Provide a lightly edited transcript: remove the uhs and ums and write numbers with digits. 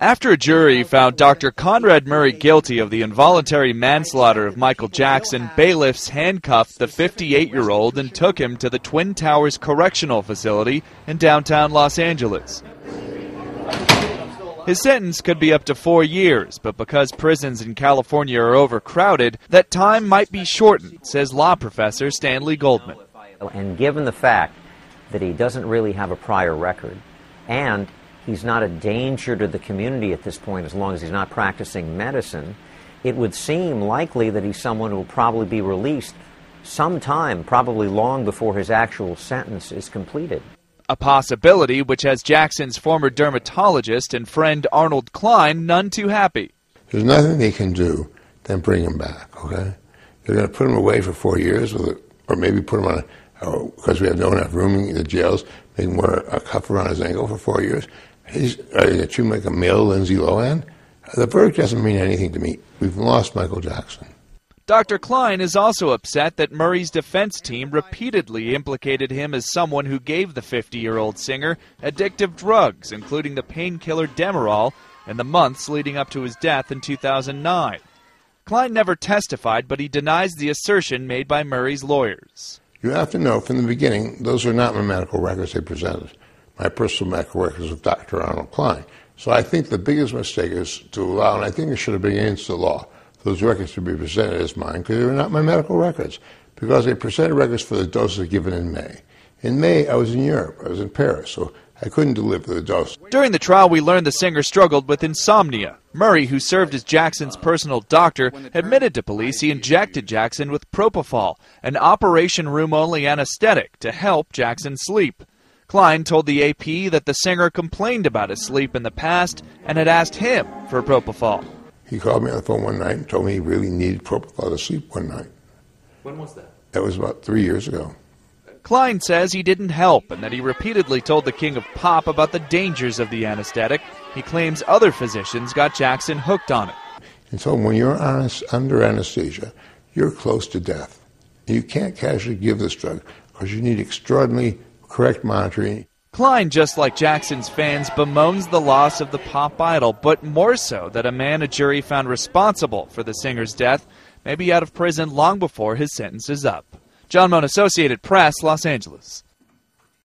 After a jury found Dr. Conrad Murray guilty of the involuntary manslaughter of Michael Jackson, bailiffs handcuffed the 58-year-old and took him to the Twin Towers Correctional Facility in downtown Los Angeles. His sentence could be up to 4 years, but because prisons in California are overcrowded, that time might be shortened, says law professor Stanley Goldman. And given the fact that he doesn't really have a prior record, and he's not a danger to the community at this point as long as he's not practicing medicine, it would seem likely that he's someone who will probably be released sometime, probably long before his actual sentence is completed. A possibility which has Jackson's former dermatologist and friend Arnold Klein none too happy. There's nothing they can do than bring him back, okay? They're going to put him away for 4 years, or maybe put him on, because we have no enough room in the jails, make him wear a cuff around his ankle for 4 years. Are they going to treat him like a male Lindsay Lohan? The verdict doesn't mean anything to me. We've lost Michael Jackson. Dr. Klein is also upset that Murray's defense team repeatedly implicated him as someone who gave the 50-year-old singer addictive drugs, including the painkiller Demerol, in the months leading up to his death in 2009. Klein never testified, but he denies the assertion made by Murray's lawyers. You have to know from the beginning, those are not my medical records they presented. My personal medical records of Dr. Arnold Klein. So I think the biggest mistake is to allow, and I think it should have been against the law, those records to be presented as mine, because they were not my medical records, because they presented records for the doses given in May. In May, I was in Europe. I was in Paris, so I couldn't deliver the dose. During the trial, we learned the singer struggled with insomnia. Murray, who served as Jackson's personal doctor, admitted to police he injected Jackson with propofol, an operation room-only anesthetic, to help Jackson sleep. Klein told the AP that the singer complained about his sleep in the past and had asked him for propofol. He called me on the phone one night and told me he really needed propofol to sleep one night. When was that? That was about 3 years ago. Klein says he didn't help and that he repeatedly told the King of Pop about the dangers of the anesthetic. He claims other physicians got Jackson hooked on it. And so when you're under anesthesia, you're close to death. You can't casually give this drug because you need extraordinarily correct monitoring. Klein, just like Jackson's fans, bemoans the loss of the pop idol, but more so that a man a jury found responsible for the singer's death may be out of prison long before his sentence is up. John Mone, Associated Press, Los Angeles.